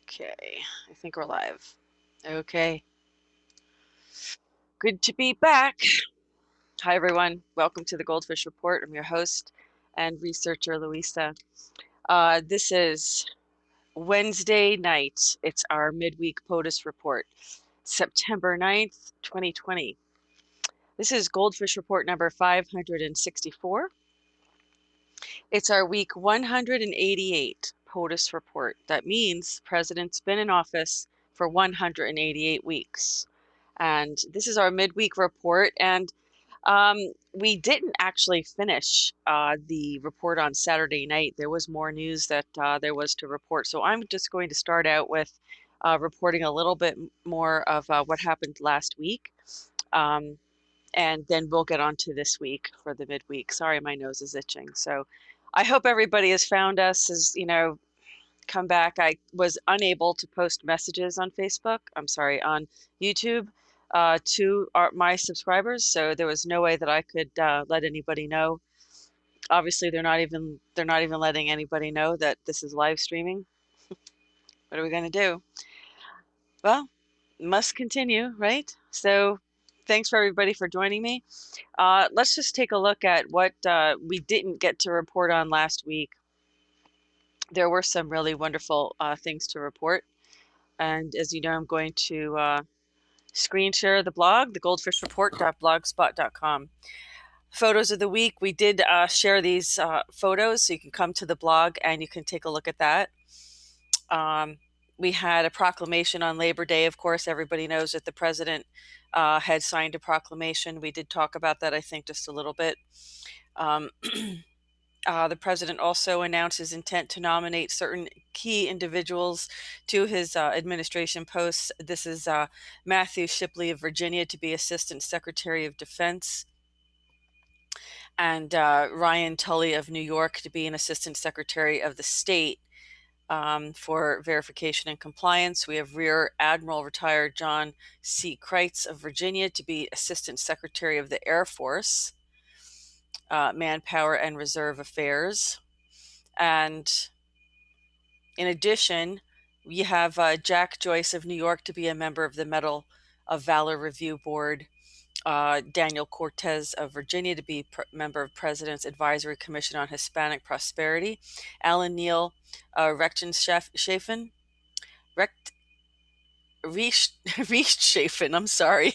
Okay, I think we're live. Okay, good to be back. Hi, everyone. Welcome to the GoldFish Report. I'm your host and researcher, Louisa. This is Wednesday night. It's our midweek POTUS report, September 9th, 2020. This is GoldFish Report number 564. It's our week 188 POTUS report. That means the president's been in office for 188 weeks. And this is our midweek report. And we didn't actually finish the report on Saturday night. There was more news that there was to report. So I'm just going to start out with reporting a little bit more of what happened last week. And then we'll get on to this week for the midweek. Sorry, my nose is itching. So I hope everybody has found us, come back. I was unable to post messages on Facebook. I'm sorry, on YouTube to my subscribers. So there was no way that I could let anybody know. Obviously, they're not even letting anybody know that this is live streaming. What are we going to do? Well, must continue, right? So thanks for everybody for joining me. Let's just take a look at what we didn't get to report on last week. There were some really wonderful things to report. And as you know, I'm going to screen share the blog, the goldfishreport.blogspot.com. Photos of the week. We did share these photos, so you can come to the blog and you can take a look at that. We had a proclamation on Labor Day. Of course, everybody knows that the president had signed a proclamation. We did talk about that, I think, just a little bit. The president also announced his intent to nominate certain key individuals to his administration posts. This is Matthew Shipley of Virginia to be Assistant Secretary of Defense, and Ryan Tully of New York to be an Assistant Secretary of the State for verification and compliance. We have Rear Admiral retired John C. Kreitz of Virginia to be Assistant Secretary of the Air Force, Manpower and Reserve Affairs. And in addition, we have Jack Joyce of New York to be a member of the Medal of Valor Review Board, Daniel Cortez of Virginia to be member of President's Advisory Commission on Hispanic Prosperity, Alan Neal Rechtschaffen, I'm sorry.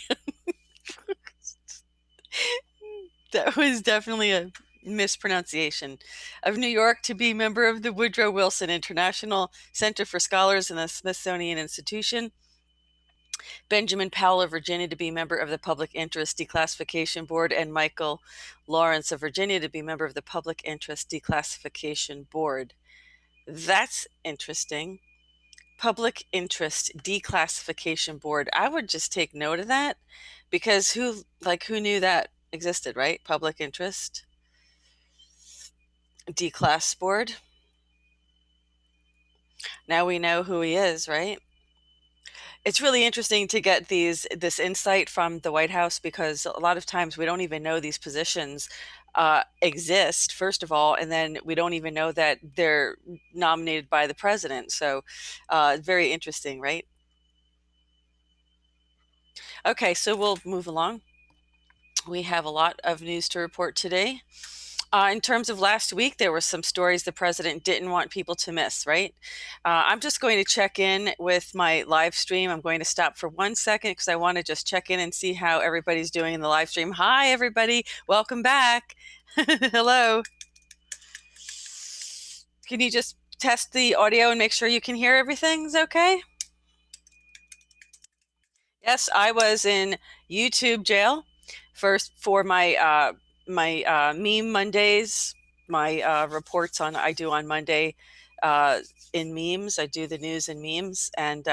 That was definitely a mispronunciation, of New York to be member of the Woodrow Wilson International Center for Scholars in the Smithsonian Institution, Benjamin Powell of Virginia to be member of the Public Interest Declassification Board, and Michael Lawrence of Virginia to be member of the Public Interest Declassification Board. That's interesting. Public Interest Declassification Board. I would just take note of that, because who knew that existed, right? Public Interest Declass Board. Now we know who he is, right? It's really interesting to get this insight from the White House, because a lot of times we don't even know these positions exist, first of all, and then we don't even know that they're nominated by the president. So very interesting, right? Okay, so we'll move along. We have a lot of news to report today. In terms of last week, there were some stories the president didn't want people to miss, right? I'm just going to check in with my live stream. I'm going to stop for 1 second because I want to just check in and see how everybody's doing in the live stream. Hi, everybody. Welcome back. Hello. Can you just test the audio and make sure you can hear everything's okay? Yes, I was in YouTube jail first for my meme Mondays, my reports I do on Monday in memes. I do the news in memes, and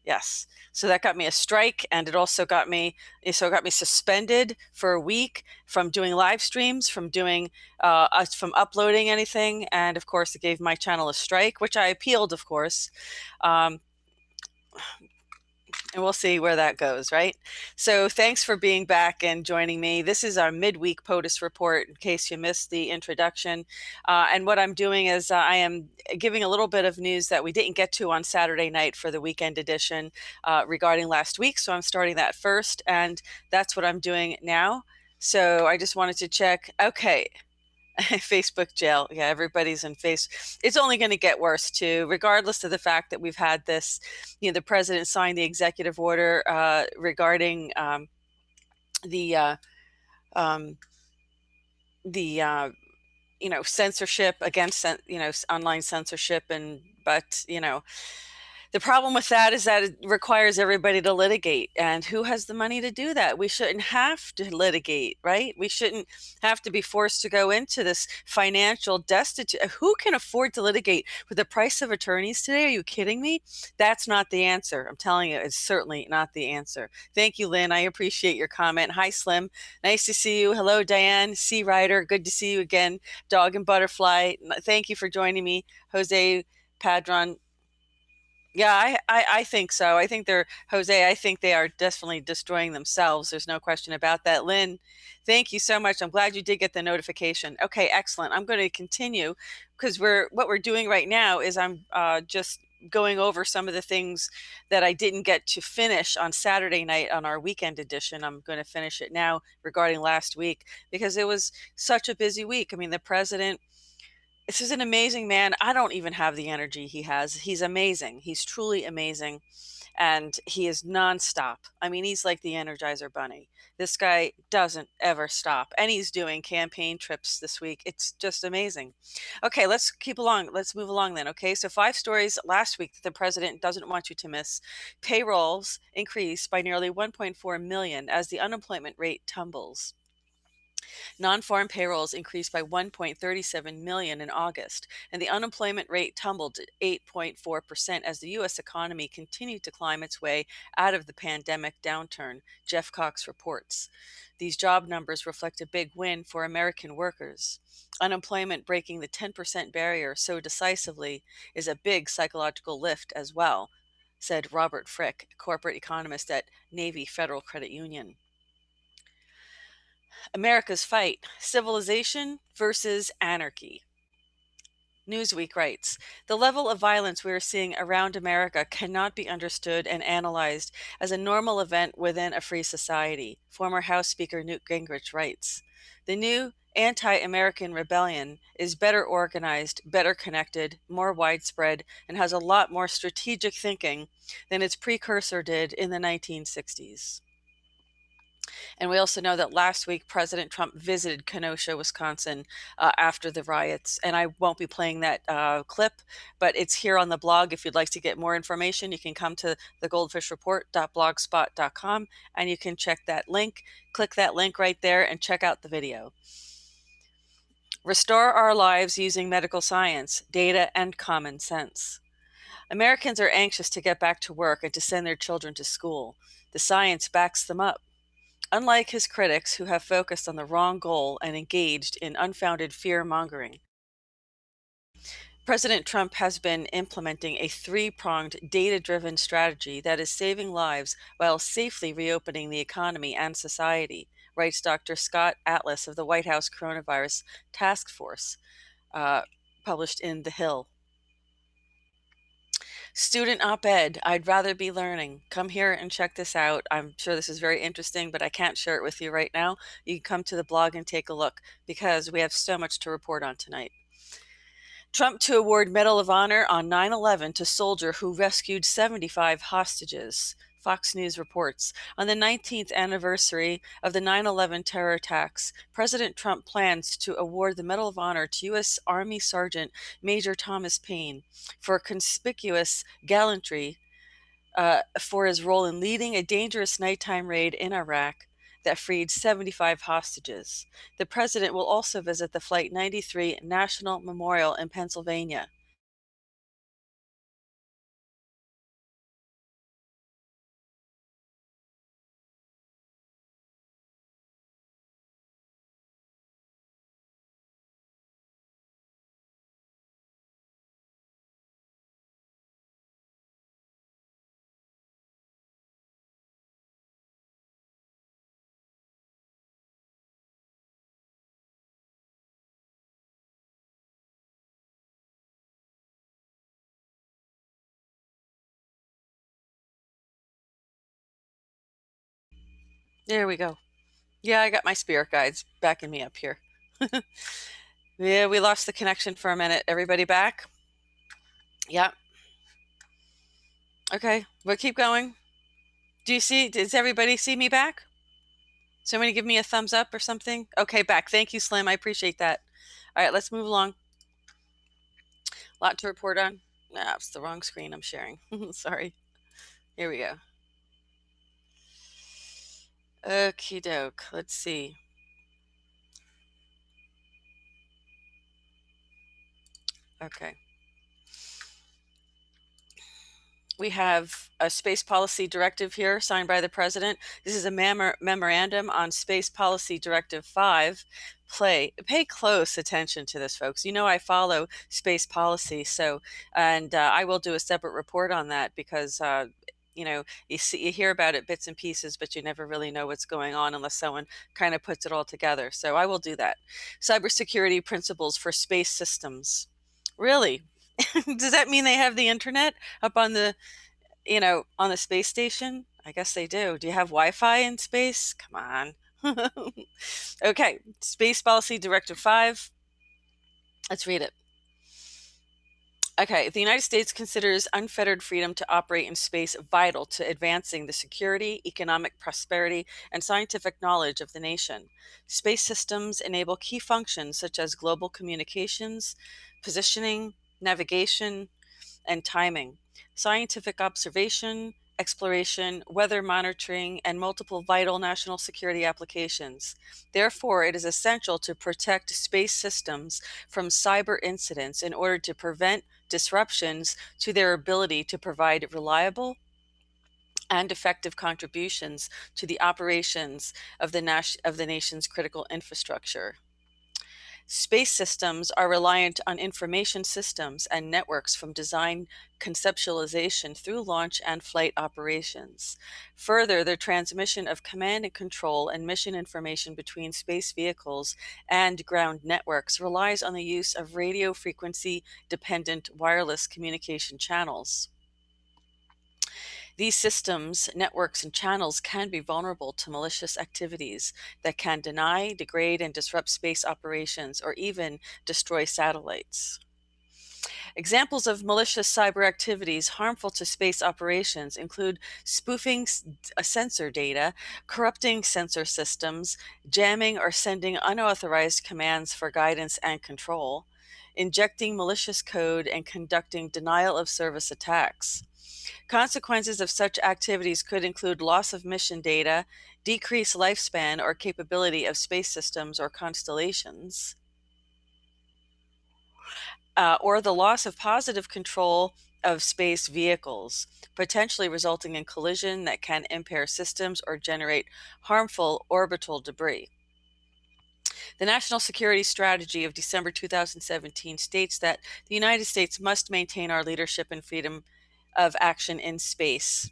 yes, so that got me a strike, and it also got me suspended for a week from doing live streams, from doing from uploading anything, and of course it gave my channel a strike, which I appealed, of course. And we'll see where that goes, right? So thanks for being back and joining me. This is our midweek POTUS report, in case you missed the introduction. And what I'm doing is I am giving a little bit of news that we didn't get to on Saturday night for the weekend edition regarding last week. So I'm starting that first, and that's what I'm doing now. So I just wanted to check. Okay. Facebook jail. Yeah, everybody's in face. It's only going to get worse too, regardless of the fact that we've had this, the president signed the executive order regarding the um, the censorship against online censorship, but the problem with that is that it requires everybody to litigate. And who has the money to do that? We shouldn't have to litigate, right? We shouldn't have to be forced to go into this financial destitute. Who can afford to litigate with the price of attorneys today? Are you kidding me? That's not the answer. I'm telling you, it's certainly not the answer. Thank you, Lynn. I appreciate your comment. Hi, Slim. Nice to see you. Hello, Diane. Sea Rider. Good to see you again. Dog and Butterfly. Thank you for joining me. Jose Padron. Yeah, I think so. I think Jose, I think they are definitely destroying themselves. There's no question about that. Lynn, thank you so much. I'm glad you did get the notification. Okay, excellent. I'm going to continue because what we're doing right now is I'm just going over some of the things that I didn't get to finish on Saturday night on our weekend edition. I'm going to finish it now regarding last week because it was such a busy week. I mean, the president, this is an amazing man. I don't even have the energy he has. He's amazing. He's truly amazing. And he is nonstop. I mean, he's like the Energizer Bunny. This guy doesn't ever stop. And he's doing campaign trips this week. It's just amazing. Okay, let's keep along. Let's move along then. Okay, so 5 stories last week that the president doesn't want you to miss. Payrolls increased by nearly 1.4 million as the unemployment rate tumbles. Non-farm payrolls increased by 1.37 million in August, and the unemployment rate tumbled to 8.4% as the U.S. economy continued to climb its way out of the pandemic downturn, Jeff Cox reports. These job numbers reflect a big win for American workers. Unemployment breaking the 10% barrier so decisively is a big psychological lift as well, said Robert Frick, corporate economist at Navy Federal Credit Union. America's Fight: Civilization versus Anarchy. Newsweek writes, the level of violence we are seeing around America cannot be understood and analyzed as a normal event within a free society, former House Speaker Newt Gingrich writes. The new anti-American rebellion is better organized, better connected, more widespread, and has a lot more strategic thinking than its precursor did in the 1960s. And we also know that last week, President Trump visited Kenosha, Wisconsin, after the riots. And I won't be playing that clip, but it's here on the blog. If you'd like to get more information, you can come to thegoldfishreport.blogspot.com and you can check that link. Click that link right there and check out the video. Restore our lives using medical science, data, and common sense. Americans are anxious to get back to work and to send their children to school. The science backs them up. Unlike his critics who have focused on the wrong goal and engaged in unfounded fear-mongering, President Trump has been implementing a 3-pronged, data-driven strategy that is saving lives while safely reopening the economy and society, writes Dr. Scott Atlas of the White House Coronavirus Task Force, published in The Hill. Student op-ed, I'd rather be learning. Come here and check this out. I'm sure this is very interesting, but I can't share it with you right now. You can come to the blog and take a look because we have so much to report on tonight. Trump to award Medal of Honor on 9/11 to soldier who rescued 75 hostages. Fox News reports. On the 19th anniversary of the 9/11 terror attacks, President Trump plans to award the Medal of Honor to U.S. Army Sergeant Major Thomas Paine for conspicuous gallantry for his role in leading a dangerous nighttime raid in Iraq that freed 75 hostages. The president will also visit the Flight 93 National Memorial in Pennsylvania. There we go. Yeah, I got my spirit guides backing me up here. Yeah, we lost the connection for a minute. Everybody back? Yeah. Okay, we'll keep going. Does everybody see me back? Somebody give me a thumbs up or something? Okay, back. Thank you, Slim. I appreciate that. All right, let's move along. A lot to report on. Nah, it's the wrong screen I'm sharing. Sorry. Here we go. Okie doke. Let's see. Okay. We have a space policy directive here signed by the president. This is a memorandum on Space Policy Directive 5. Pay close attention to this, folks. You know I follow space policy, and I will do a separate report on that because you hear about it bits and pieces, but you never really know what's going on unless someone kind of puts it all together. So I will do that. Cybersecurity principles for space systems. Really? Does that mean they have the internet up on the space station? I guess they do. Do you have Wi-Fi in space? Come on. Okay, Space Policy Directive 5. Let's read it. Okay, the United States considers unfettered freedom to operate in space vital to advancing the security, economic prosperity, and scientific knowledge of the nation. Space systems enable key functions such as global communications, positioning, navigation, and timing, scientific observation, exploration, weather monitoring, and multiple vital national security applications. Therefore, it is essential to protect space systems from cyber incidents in order to prevent disruptions to their ability to provide reliable and effective contributions to the operations of the nation's critical infrastructure. Space systems are reliant on information systems and networks from design conceptualization through launch and flight operations. Further, the transmission of command and control and mission information between space vehicles and ground networks relies on the use of radio frequency dependent wireless communication channels. These systems, networks, and channels can be vulnerable to malicious activities that can deny, degrade, and disrupt space operations or even destroy satellites. Examples of malicious cyber activities harmful to space operations include spoofing sensor data, corrupting sensor systems, jamming or sending unauthorized commands for guidance and control, injecting malicious code, and conducting denial of service attacks. Consequences of such activities could include loss of mission data, decreased lifespan or capability of space systems or constellations, or the loss of positive control of space vehicles, potentially resulting in collision that can impair systems or generate harmful orbital debris. The National Security Strategy of December 2017 states that the United States must maintain our leadership and freedom of action in space.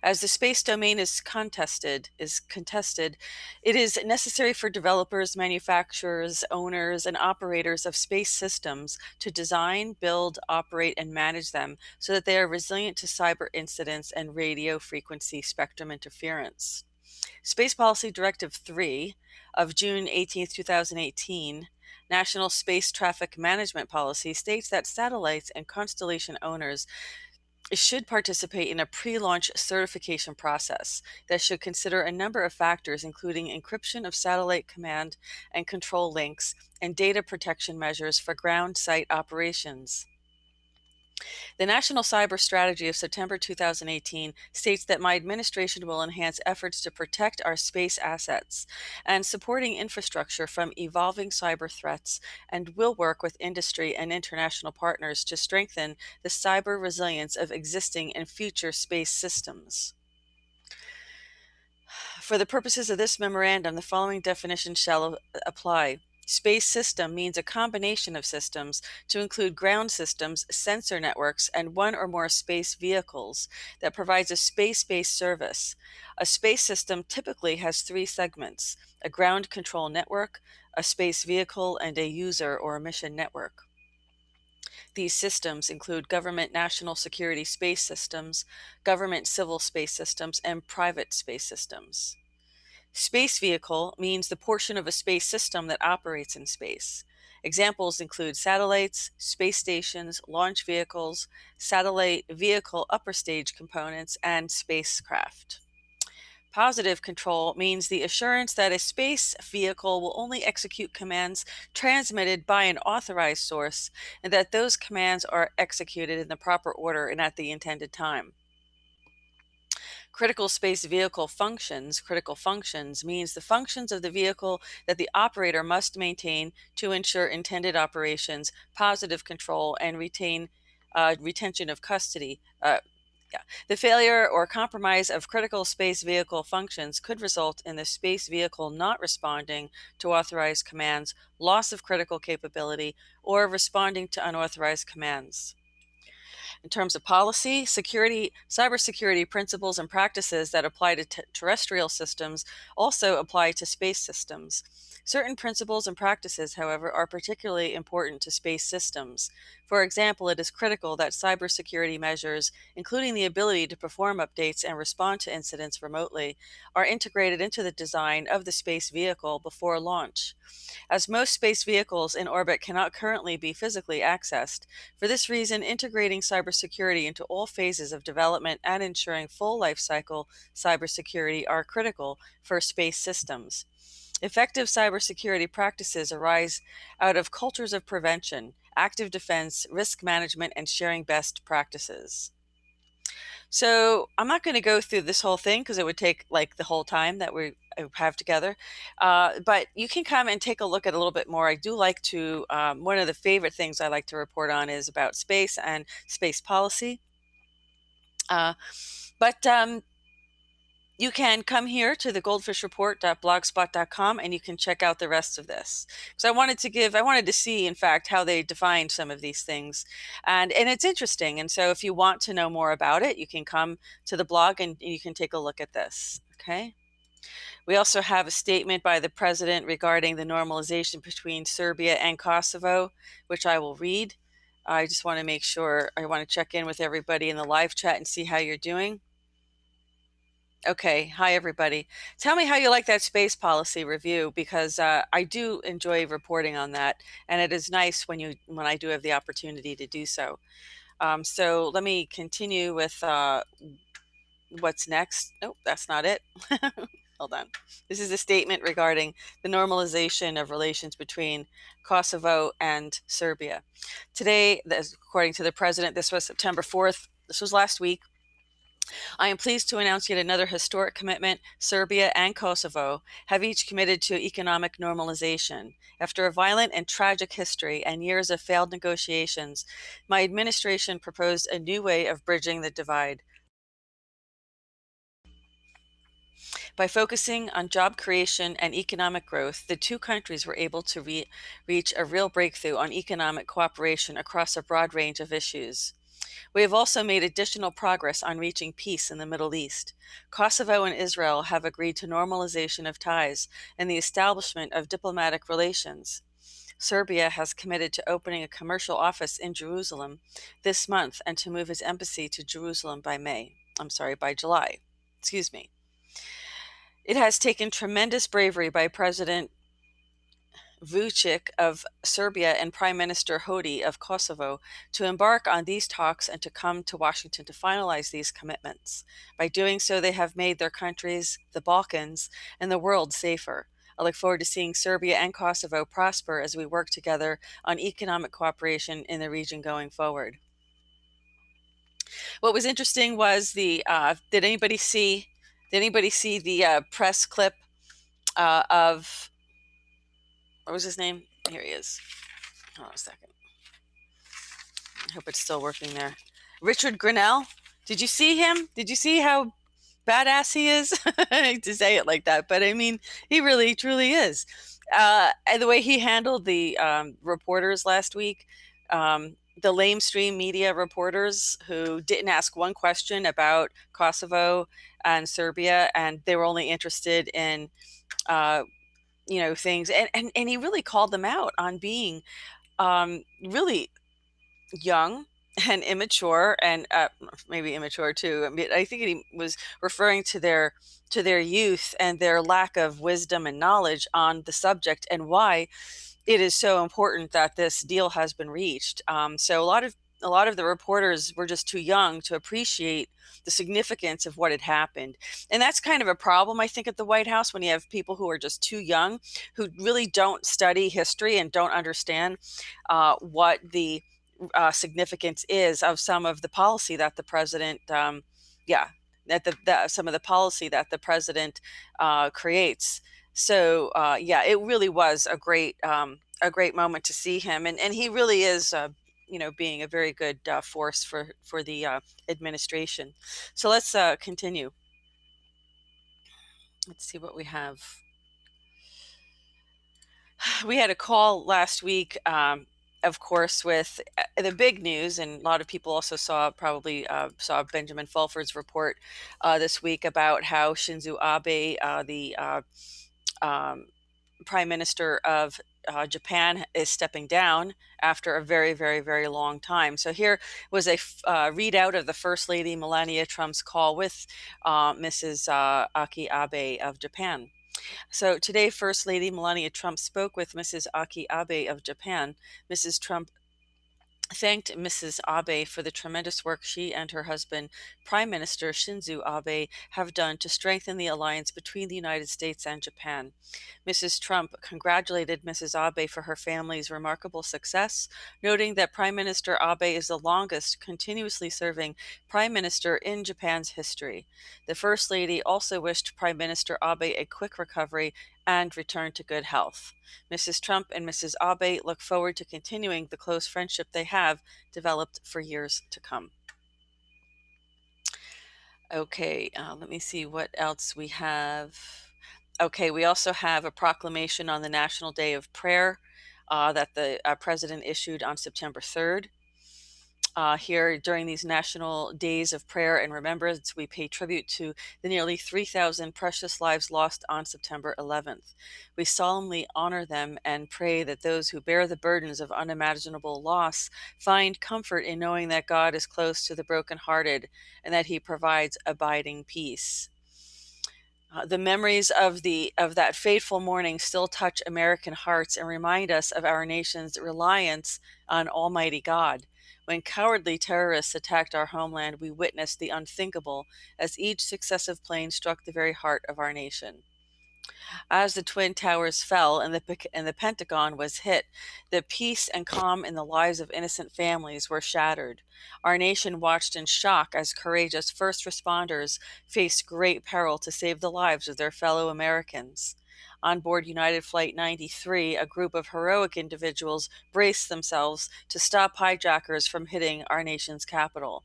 As the space domain is contested, it is necessary for developers, manufacturers, owners, and operators of space systems to design, build, operate, and manage them so that they are resilient to cyber incidents and radio frequency spectrum interference. Space Policy Directive 3 of June 18, 2018, National Space Traffic Management Policy states that satellites and constellation owners should participate in a pre-launch certification process that should consider a number of factors, including encryption of satellite command and control links and data protection measures for ground site operations. The National Cyber Strategy of September 2018 states that my administration will enhance efforts to protect our space assets and supporting infrastructure from evolving cyber threats, and will work with industry and international partners to strengthen the cyber resilience of existing and future space systems. For the purposes of this memorandum, the following definition shall apply. Space system means a combination of systems to include ground systems, sensor networks, and one or more space vehicles that provides a space-based service. A space system typically has three segments: a ground control network, a space vehicle, and a user or mission network. These systems include government national security space systems, government civil space systems, and private space systems. Space vehicle means the portion of a space system that operates in space. Examples include satellites, space stations, launch vehicles, satellite vehicle upper stage components, and spacecraft. Positive control means the assurance that a space vehicle will only execute commands transmitted by an authorized source, and that those commands are executed in the proper order and at the intended time. Critical space vehicle functions, critical functions means the functions of the vehicle that the operator must maintain to ensure intended operations, positive control, and retention of custody. The failure or compromise of critical space vehicle functions could result in the space vehicle not responding to authorized commands, loss of critical capability, or responding to unauthorized commands. In terms of policy, cybersecurity principles and practices that apply to terrestrial systems also apply to space systems. Certain principles and practices, however, are particularly important to space systems. For example, it is critical that cybersecurity measures, including the ability to perform updates and respond to incidents remotely, are integrated into the design of the space vehicle before launch. As most space vehicles in orbit cannot currently be physically accessed, for this reason, integrating cybersecurity into all phases of development and ensuring full lifecycle cybersecurity are critical for space systems. Effective cybersecurity practices arise out of cultures of prevention, active defense, risk management, and sharing best practices. So I'm not going to go through this whole thing because it would take like the whole time that we have together. But you can come and take a look at a little bit more. I do like to, one of the favorite things I like to report on is about space and space policy. But you can come here to the goldfishreport.blogspot.com and you can check out the rest of this. So I wanted to see, in fact, how they defined some of these things. And it's interesting. And so if you want to know more about it, you can come to the blog and you can take a look at this. Okay. We also have a statement by the president regarding the normalization between Serbia and Kosovo, which I will read. I just want to make sure, I want to check in with everybody in the live chat and see how you're doing. Okay. Hi, everybody. Tell me how you like that space policy review, because I do enjoy reporting on that, and it is nice when I do have the opportunity to do so. So let me continue with what's next. Nope, that's not it. Hold on. This is a statement regarding the normalization of relations between Kosovo and Serbia. Today, according to the president, this was September 4th. This was last week. I am pleased to announce yet another historic commitment. Serbia and Kosovo have each committed to economic normalization. After a violent and tragic history and years of failed negotiations, my administration proposed a new way of bridging the divide. By focusing on job creation and economic growth, the two countries were able to reach a real breakthrough on economic cooperation across a broad range of issues. We have also made additional progress on reaching peace in the Middle East. Kosovo and Israel have agreed to normalization of ties and the establishment of diplomatic relations. Serbia has committed to opening a commercial office in Jerusalem this month and to move its embassy to Jerusalem by July. Excuse me. It has taken tremendous bravery by President Vučić of Serbia and Prime Minister Hodi of Kosovo to embark on these talks and to come to Washington to finalize these commitments. By doing so, they have made their countries, the Balkans, and the world safer. I look forward to seeing Serbia and Kosovo prosper as we work together on economic cooperation in the region going forward. What was interesting was did anybody see the press clip of, what was his name? Here he is. Hold on a second. I hope it's still working there. Richard Grinnell. Did you see him? Did you see how badass he is? I hate to say it like that, but I mean, he really, truly is. And the way he handled the reporters last week, the lamestream media reporters who didn't ask one question about Kosovo and Serbia, and they were only interested in, things. And he really called them out on being really young, and immature, and maybe immature too. I mean, I think he was referring to their youth and their lack of wisdom and knowledge on the subject, and why it is so important that this deal has been reached. So a lot of the reporters were just too young to appreciate the significance of what had happened. And that's kind of a problem, I think, at the White House, when you have people who are just too young, who really don't study history and don't understand what the significance is of some of the policy that the president, yeah, some of the policy that the president creates. So yeah, it really was a great moment to see him, and he really is, being a very good force for the administration. So let's continue. Let's see what we have. We had a call last week, of course, with the big news, and a lot of people also probably saw Benjamin Fulford's report this week about how Shinzo Abe, the um, Prime Minister of Japan, is stepping down after a very, very, very long time. So here was a readout of the First Lady Melania Trump's call with Mrs. Aki Abe of Japan. So today, First Lady Melania Trump spoke with Mrs. Aki Abe of Japan. Mrs. Trump thanked Mrs. Abe for the tremendous work she and her husband, Prime Minister Shinzo Abe, have done to strengthen the alliance between the United States and Japan. Mrs. Trump congratulated Mrs. Abe for her family's remarkable success, noting that Prime Minister Abe is the longest continuously serving Prime Minister in Japan's history. The First Lady also wished Prime Minister Abe a quick recovery and return to good health. Mrs. Trump and Mrs. Abe look forward to continuing the close friendship they have developed for years to come. Okay, let me see what else we have. Okay, we also have a proclamation on the National Day of Prayer that the president issued on September 3rd. Here, during these national days of prayer and remembrance, we pay tribute to the nearly 3,000 precious lives lost on September 11th. We solemnly honor them and pray that those who bear the burdens of unimaginable loss find comfort in knowing that God is close to the brokenhearted and that He provides abiding peace. The memories of that fateful morning still touch American hearts and remind us of our nation's reliance on Almighty God. When cowardly terrorists attacked our homeland, we witnessed the unthinkable as each successive plane struck the very heart of our nation. As the Twin Towers fell and the Pentagon was hit, the peace and calm in the lives of innocent families were shattered. Our nation watched in shock as courageous first responders faced great peril to save the lives of their fellow Americans. On board United Flight 93, a group of heroic individuals braced themselves to stop hijackers from hitting our nation's capital.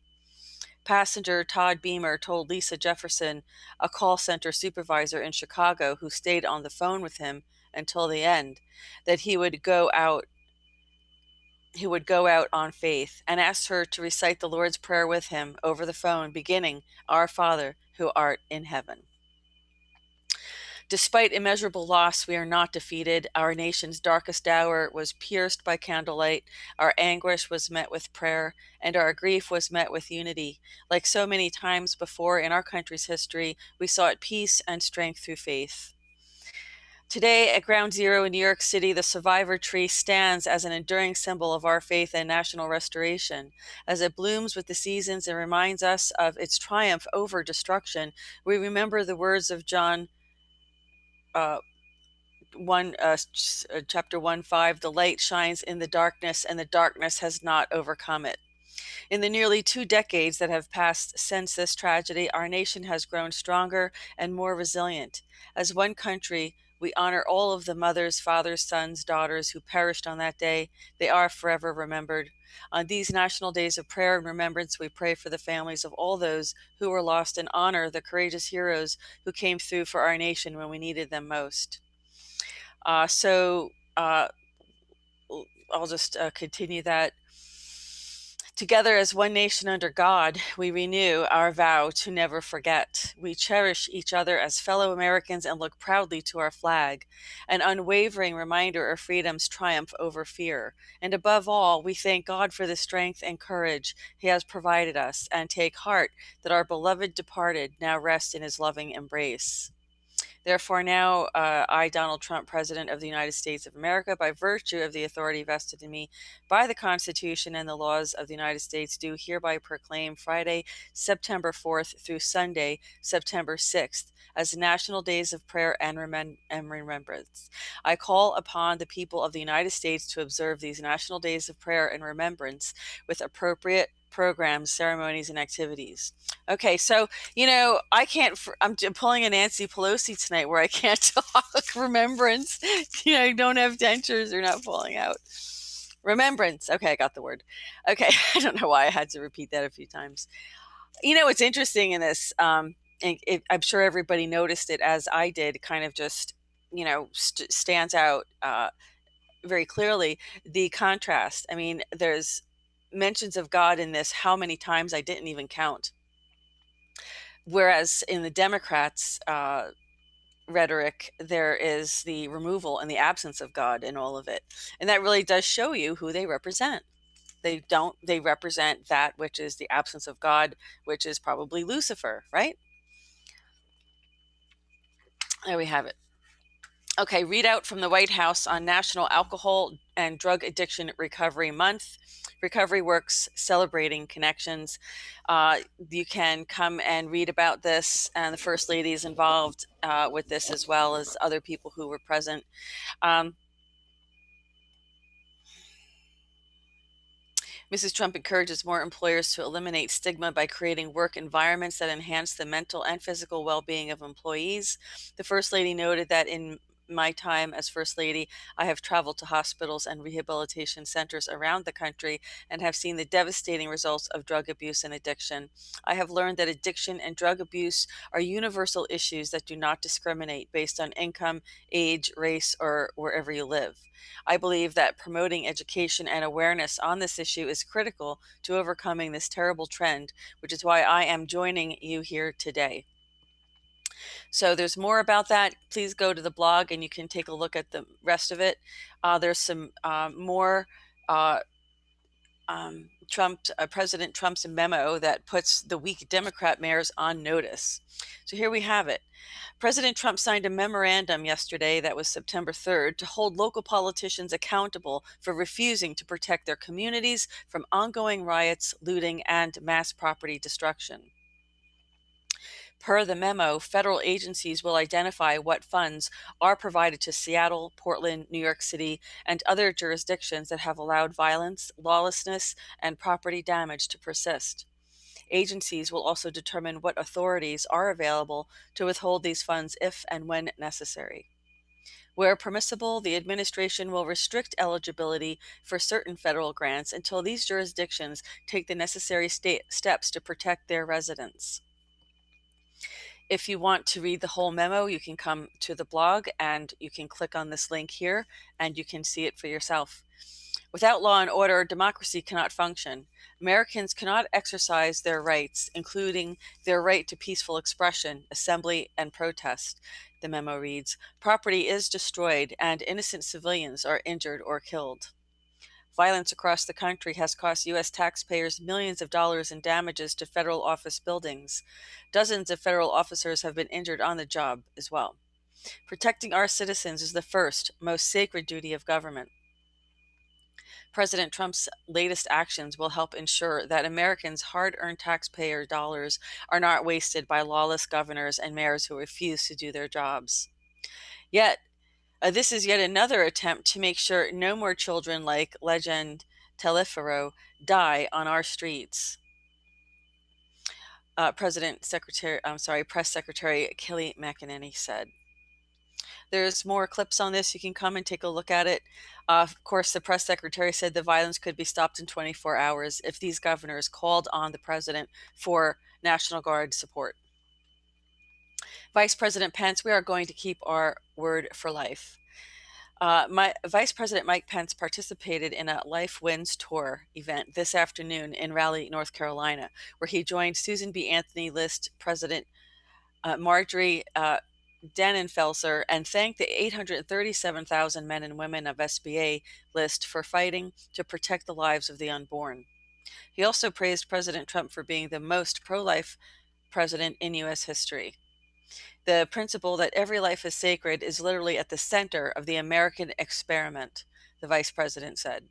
Passenger Todd Beamer told Lisa Jefferson, a call center supervisor in Chicago who stayed on the phone with him until the end, that he would go out on faith, and asked her to recite the Lord's Prayer with him over the phone, beginning, "Our Father, who art in heaven." Despite immeasurable loss, we are not defeated. Our nation's darkest hour was pierced by candlelight. Our anguish was met with prayer, and our grief was met with unity. Like so many times before in our country's history, we sought peace and strength through faith. Today, at Ground Zero in New York City, the survivor tree stands as an enduring symbol of our faith and national restoration. As it blooms with the seasons and reminds us of its triumph over destruction, we remember the words of John uh, chapter 1:5, the light shines in the darkness, and the darkness has not overcome it. In the nearly 2 decades that have passed since this tragedy, our nation has grown stronger and more resilient. As one country, we honor all of the mothers, fathers, sons, daughters who perished on that day. They are forever remembered. On these national days of prayer and remembrance, we pray for the families of all those who were lost and honor the courageous heroes who came through for our nation when we needed them most. So I'll just continue that. Together as one nation under God, we renew our vow to never forget. We cherish each other as fellow Americans and look proudly to our flag, an unwavering reminder of freedom's triumph over fear. And above all, we thank God for the strength and courage He has provided us, and take heart that our beloved departed now rest in His loving embrace. Therefore, now I, Donald Trump, President of the United States of America, by virtue of the authority vested in me by the Constitution and the laws of the United States, do hereby proclaim Friday, September 4th through Sunday, September 6th, as National Days of Prayer and Remembrance. I call upon the people of the United States to observe these National Days of Prayer and Remembrance with appropriate programs, ceremonies, and activities. Okay, so I'm pulling a Nancy Pelosi tonight where I can't talk remembrance. I don't have dentures, they're not falling out. Remembrance. Okay, I got the word. Okay, I don't know why I had to repeat that a few times. What's interesting in this, I'm sure everybody noticed it as I did, kind of just, stands out very clearly, the contrast. I mean, there's mentions of God in this, how many times I didn't even count. Whereas in the Democrats' rhetoric, there is the removal and the absence of God in all of it. And that really does show you who they represent. They represent that which is the absence of God, which is probably Lucifer, right? There we have it. Okay, readout from the White House on National Alcohol and Drug Addiction Recovery Month. Recovery Works celebrating connections. You can come and read about this, and the First Lady is involved with this, as well as other people who were present. Mrs. Trump encourages more employers to eliminate stigma by creating work environments that enhance the mental and physical well-being of employees. The First Lady noted that in my time as First Lady, I have traveled to hospitals and rehabilitation centers around the country and have seen the devastating results of drug abuse and addiction. I have learned that addiction and drug abuse are universal issues that do not discriminate based on income, age, race, or wherever you live. I believe that promoting education and awareness on this issue is critical to overcoming this terrible trend, which is why I am joining you here today. So there's more about that. Please go to the blog and you can take a look at the rest of it. There's some more President Trump's memo that puts the weak Democrat mayors on notice. So here we have it. President Trump signed a memorandum yesterday, that was September 3rd, to hold local politicians accountable for refusing to protect their communities from ongoing riots, looting, and mass property destruction. Per the memo, federal agencies will identify what funds are provided to Seattle, Portland, New York City, and other jurisdictions that have allowed violence, lawlessness, and property damage to persist. Agencies will also determine what authorities are available to withhold these funds if and when necessary. Where permissible, the administration will restrict eligibility for certain federal grants until these jurisdictions take the necessary steps to protect their residents. If you want to read the whole memo, you can come to the blog and you can click on this link here and you can see it for yourself. Without law and order, democracy cannot function. Americans cannot exercise their rights, including their right to peaceful expression, assembly, and protest. The memo reads, property is destroyed and innocent civilians are injured or killed. Violence across the country has cost U.S. taxpayers millions of dollars in damages to federal office buildings. Dozens of federal officers have been injured on the job as well. Protecting our citizens is the first, most sacred duty of government. President Trump's latest actions will help ensure that Americans' hard-earned taxpayer dollars are not wasted by lawless governors and mayors who refuse to do their jobs. Yet, this is yet another attempt to make sure no more children like legend Telefero die on our streets. Press Secretary Kelly McEnany said. There's more clips on this. You can come and take a look at it. Of course, the press secretary said the violence could be stopped in 24 hours if these governors called on the president for National Guard support. Vice President Pence, we are going to keep our word for life. Vice President Mike Pence participated in a Life Wins Tour event this afternoon in Raleigh, North Carolina, where he joined Susan B. Anthony List President Marjorie Dannenfelser and thanked the 837,000 men and women of SBA List for fighting to protect the lives of the unborn. He also praised President Trump for being the most pro-life president in U.S. history. The principle that every life is sacred is literally at the center of the American experiment, the vice president said.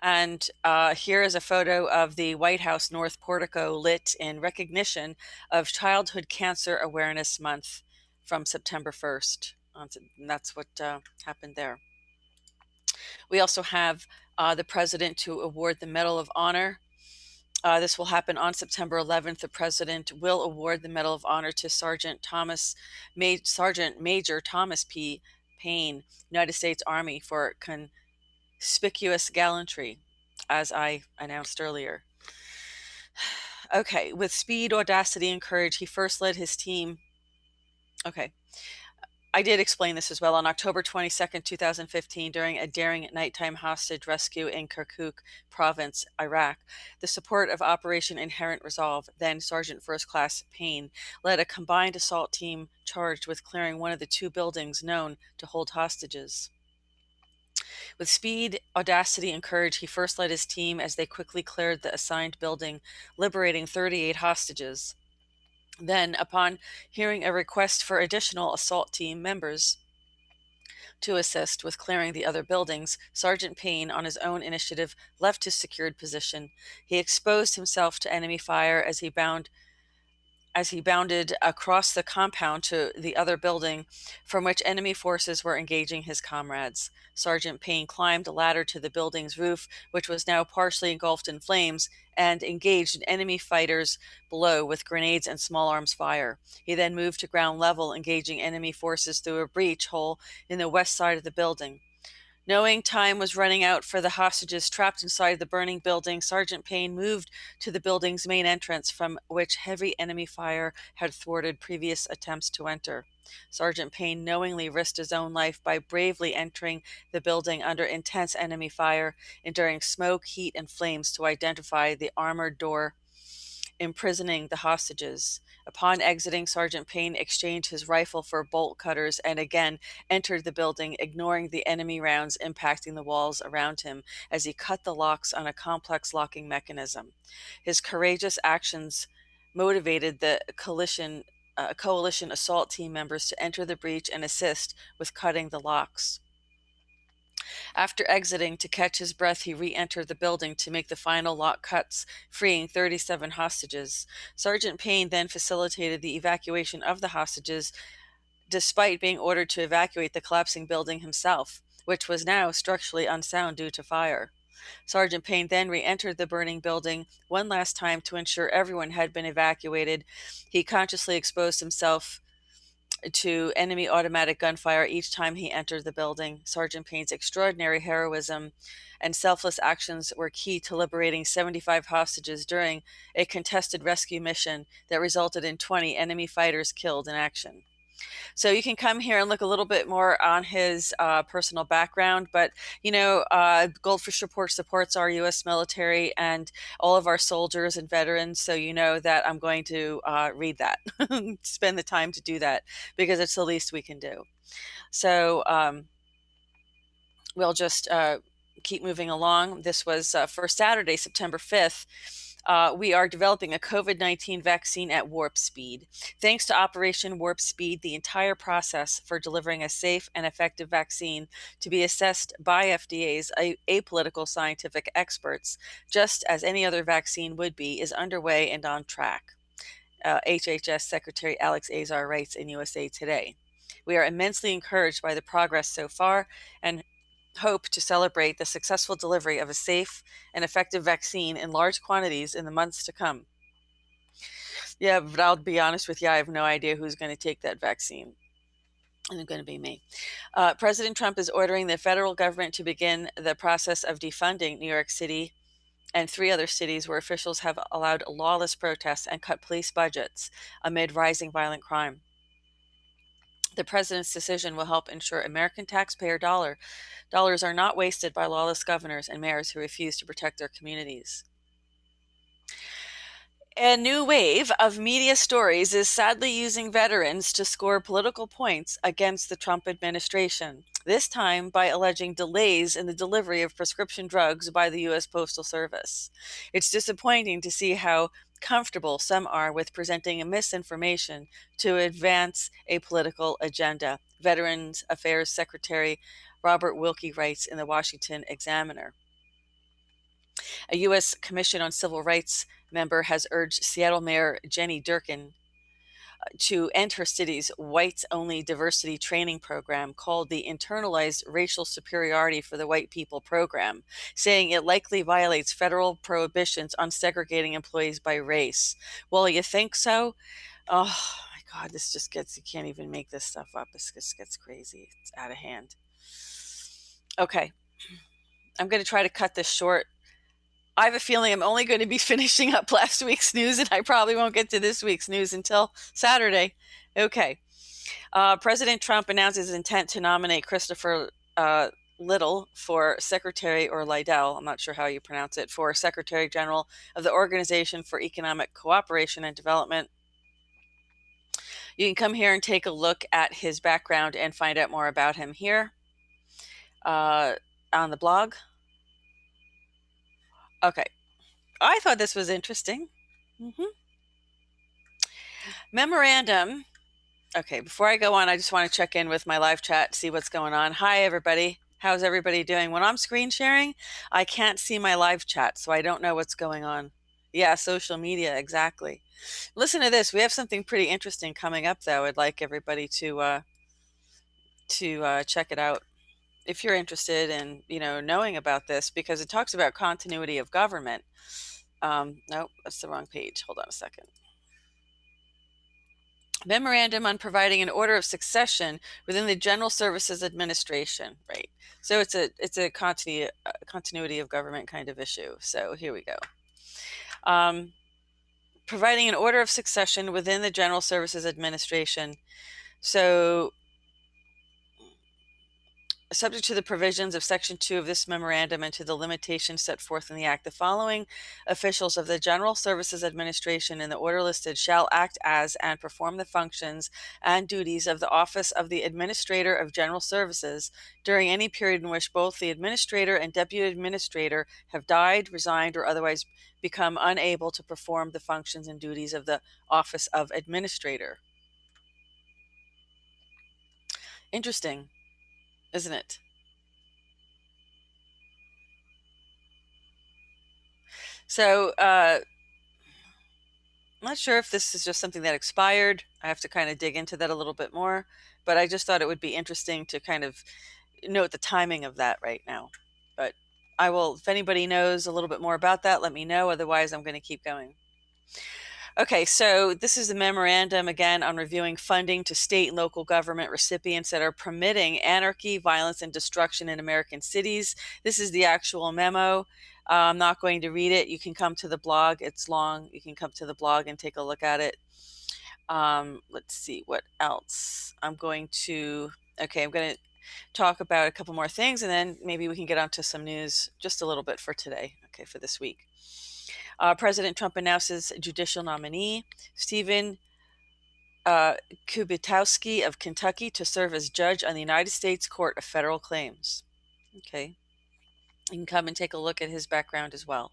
And here is a photo of the White House North Portico lit in recognition of Childhood Cancer Awareness Month from September 1st. And that's what happened there. We also have the president to award the Medal of Honor. This will happen on September 11th. The president will award the Medal of Honor to Sergeant Major Thomas P. Payne, United States Army, for conspicuous gallantry, as I announced earlier. Okay, with speed, audacity, and courage, he first led his team. Okay, I did explain this as well. On October 22nd, 2015, during a daring nighttime hostage rescue in Kirkuk Province, Iraq, the support of Operation Inherent Resolve, then Sergeant First Class Payne, led a combined assault team charged with clearing one of the two buildings known to hold hostages. With speed, audacity, and courage, he first led his team as they quickly cleared the assigned building, liberating 38 hostages. Then, upon hearing a request for additional assault team members to assist with clearing the other buildings, Sergeant Payne, on his own initiative, left his secured position. He exposed himself to enemy fire as he bounded across the compound to the other building from which enemy forces were engaging his comrades. Sergeant Payne climbed a ladder to the building's roof, which was now partially engulfed in flames, and engaged enemy fighters below with grenades and small arms fire. He then moved to ground level, engaging enemy forces through a breach hole in the west side of the building. Knowing time was running out for the hostages trapped inside the burning building, Sergeant Payne moved to the building's main entrance, from which heavy enemy fire had thwarted previous attempts to enter. Sergeant Payne knowingly risked his own life by bravely entering the building under intense enemy fire, enduring smoke, heat, and flames to identify the armored door imprisoning the hostages. Upon exiting, Sergeant Payne exchanged his rifle for bolt cutters and again entered the building, ignoring the enemy rounds impacting the walls around him as he cut the locks on a complex locking mechanism. His courageous actions motivated the coalition assault team members to enter the breach and assist with cutting the locks. After exiting to catch his breath, he re-entered the building to make the final lock cuts, freeing 37 hostages. Sergeant Payne then facilitated the evacuation of the hostages, despite being ordered to evacuate the collapsing building himself, which was now structurally unsound due to fire. Sergeant Payne then re-entered the burning building one last time to ensure everyone had been evacuated. He consciously exposed himself to enemy automatic gunfire each time he entered the building. Sergeant Payne's extraordinary heroism and selfless actions were key to liberating 75 hostages during a contested rescue mission that resulted in 20 enemy fighters killed in action. So you can come here and look a little bit more on his personal background. But, GoldFish Report supports our U.S. military and all of our soldiers and veterans. So you know that I'm going to read that, spend the time to do that, because it's the least we can do. So we'll just keep moving along. This was for Saturday, September 5th. We are developing a COVID-19 vaccine at warp speed. Thanks to Operation Warp Speed, the entire process for delivering a safe and effective vaccine to be assessed by FDA's apolitical scientific experts, just as any other vaccine would be, is underway and on track. HHS Secretary Alex Azar writes in USA Today. We are immensely encouraged by the progress so far and hope to celebrate the successful delivery of a safe and effective vaccine in large quantities in the months to come. Yeah, but I'll be honest with you, I have no idea who's going to take that vaccine. And it's going to be me. President Trump is ordering the federal government to begin the process of defunding New York City and 3 other cities where officials have allowed lawless protests and cut police budgets amid rising violent crime. The president's decision will help ensure American taxpayer dollars are not wasted by lawless governors and mayors who refuse to protect their communities. A new wave of media stories is sadly using veterans to score political points against the Trump administration, this time by alleging delays in the delivery of prescription drugs by the U.S. Postal Service. It's disappointing to see how comfortable some are with presenting misinformation to advance a political agenda, Veterans Affairs Secretary Robert Wilkie writes in the Washington Examiner. A U.S. Commission on Civil Rights member has urged Seattle Mayor Jenny Durkan to end her city's whites-only diversity training program called the Internalized Racial Superiority for the White People program, saying it likely violates federal prohibitions on segregating employees by race. Well, you think so? Oh my God, this just gets, you can't even make this stuff up. This just gets crazy. It's out of hand. Okay, I'm going to try to cut this short. I have a feeling I'm only going to be finishing up last week's news, and I probably won't get to this week's news until Saturday. Okay. President Trump announces his intent to nominate Christopher Little for Secretary, or Lidell, I'm not sure how you pronounce it, for Secretary General of the Organization for Economic Cooperation and Development. You can come here and take a look at his background and find out more about him here on the blog. Okay. I thought this was interesting. Memorandum. Okay, before I go on, I just want to check in with my live chat, see what's going on. Hi, everybody. How's everybody doing? When I'm screen sharing, I can't see my live chat, so I don't know what's going on. Yeah, social media, exactly. Listen to this. We have something pretty interesting coming up, though. I'd like everybody to check it out if you're interested in, knowing about this, because it talks about continuity of government. Nope, that's the wrong page. Hold on a second. Memorandum on providing an order of succession within the General Services Administration, right? So it's a continuity of government kind of issue. So here we go. Providing an order of succession within the General Services Administration. So subject to the provisions of Section 2 of this memorandum and to the limitations set forth in the Act, the following officials of the General Services Administration in the order listed shall act as and perform the functions and duties of the Office of the Administrator of General Services during any period in which both the Administrator and Deputy Administrator have died, resigned, or otherwise become unable to perform the functions and duties of the Office of Administrator. Interesting, isn't it? So, I'm not sure if this is just something that expired. I have to kind of dig into that a little bit more, but I just thought it would be interesting to kind of note the timing of that right now. But I will, if anybody knows a little bit more about that, let me know. Otherwise, I'm going to keep going. Okay, so this is a memorandum, again, on reviewing funding to state and local government recipients that are permitting anarchy, violence, and destruction in American cities. This is the actual memo. I'm not going to read it. You can come to the blog. It's long. You can come to the blog and take a look at it. Let's see what else. I'm going to talk about a couple more things, and then maybe we can get onto some news just a little bit for today, okay, for this week. President Trump announces judicial nominee Stephen Kubitowski of Kentucky to serve as judge on the United States Court of Federal Claims. Okay, you can come and take a look at his background as well.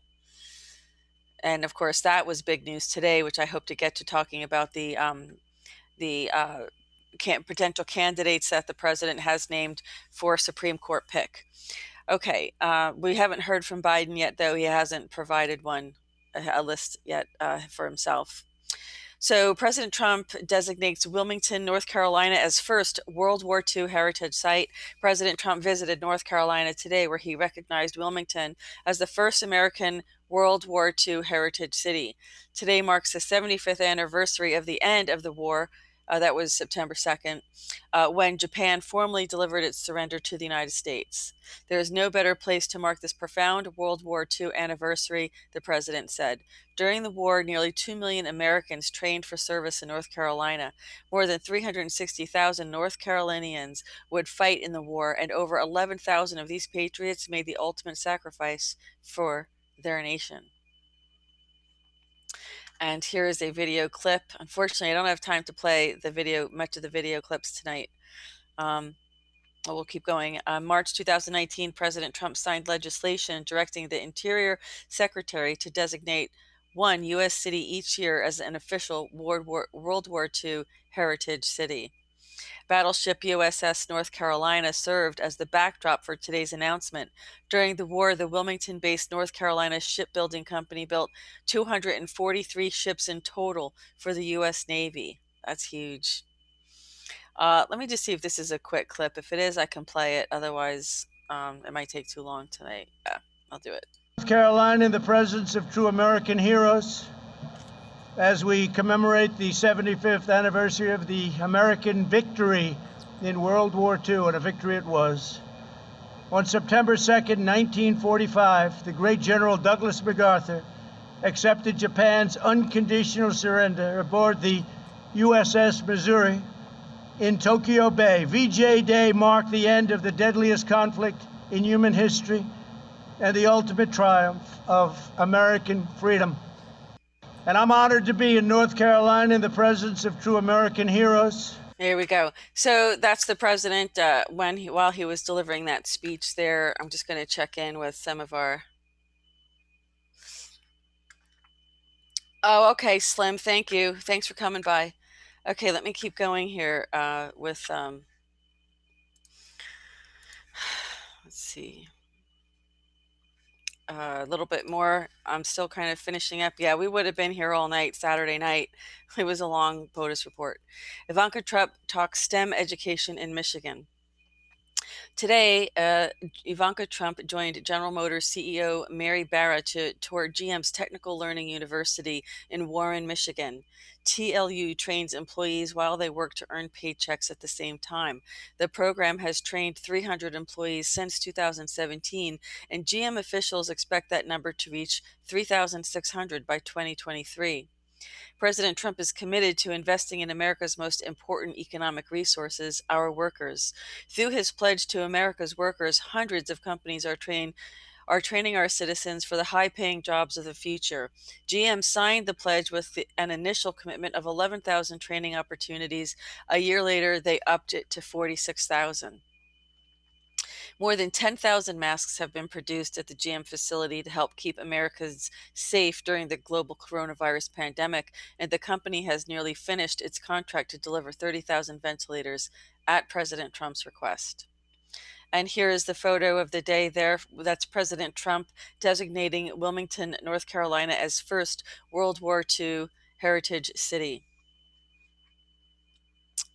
And of course, that was big news today, which I hope to get to talking about the potential candidates that the president has named for Supreme Court pick. Okay, we haven't heard from Biden yet, though. He hasn't provided a list yet for himself. So President Trump designates Wilmington, North Carolina as first World War II heritage site. President Trump visited North Carolina today, where he recognized Wilmington as the first American World War II heritage city. Today marks the 75th anniversary of the end of the war, That was September 2nd, when Japan formally delivered its surrender to the United States. There is no better place to mark this profound World War II anniversary, the president said. During the war, nearly 2 million Americans trained for service in North Carolina. More than 360,000 North Carolinians would fight in the war, and over 11,000 of these patriots made the ultimate sacrifice for their nation. And here is a video clip. Unfortunately, I don't have time to play much of the video clips tonight. We'll keep going. March 2019, President Trump signed legislation directing the Interior Secretary to designate one U.S. city each year as an official World War II heritage city. Battleship USS North Carolina served as the backdrop for today's announcement. During the war, the Wilmington-based North Carolina Shipbuilding Company built 243 ships in total for the U.S. Navy. That's huge. Let me just see if this is a quick clip. If it is, I can play it. Otherwise, it might take too long tonight. Yeah, I'll do it. North Carolina in the presence of true American heroes, as we commemorate the 75th anniversary of the American victory in World War II, and a victory it was. On September 2nd, 1945, the great General Douglas MacArthur accepted Japan's unconditional surrender aboard the USS Missouri in Tokyo Bay. VJ Day marked the end of the deadliest conflict in human history and the ultimate triumph of American freedom. And I'm honored to be in North Carolina in the presence of true American heroes. There we go. So that's the president while he was delivering that speech there. I'm just going to check in with some of our... Oh, okay, Slim. Thank you. Thanks for coming by. Okay, let me keep going here with... let's see. A little bit more. I'm still kind of finishing up. Yeah, we would have been here all night, Saturday night. It was a long POTUS report. Ivanka Trump talks STEM education in Michigan. Today, Ivanka Trump joined General Motors CEO Mary Barra to tour GM's Technical Learning University in Warren, Michigan. TLU trains employees while they work to earn paychecks at the same time. The program has trained 300 employees since 2017, and GM officials expect that number to reach 3,600 by 2023. President Trump is committed to investing in America's most important economic resources, our workers. Through his pledge to America's workers, hundreds of companies are training our citizens for the high-paying jobs of the future. GM signed the pledge with an initial commitment of 11,000 training opportunities. A year later, they upped it to 46,000. More than 10,000 masks have been produced at the GM facility to help keep Americans safe during the global coronavirus pandemic, and the company has nearly finished its contract to deliver 30,000 ventilators at President Trump's request. And here is the photo of the day there. That's President Trump designating Wilmington, North Carolina as first World War II heritage city.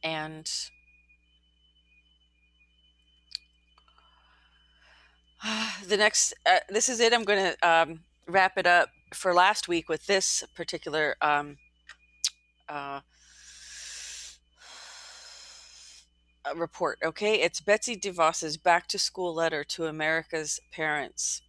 And the next, this is it. I'm going to wrap it up for last week with this particular report. Okay, it's Betsy DeVos's back to school letter to America's parents.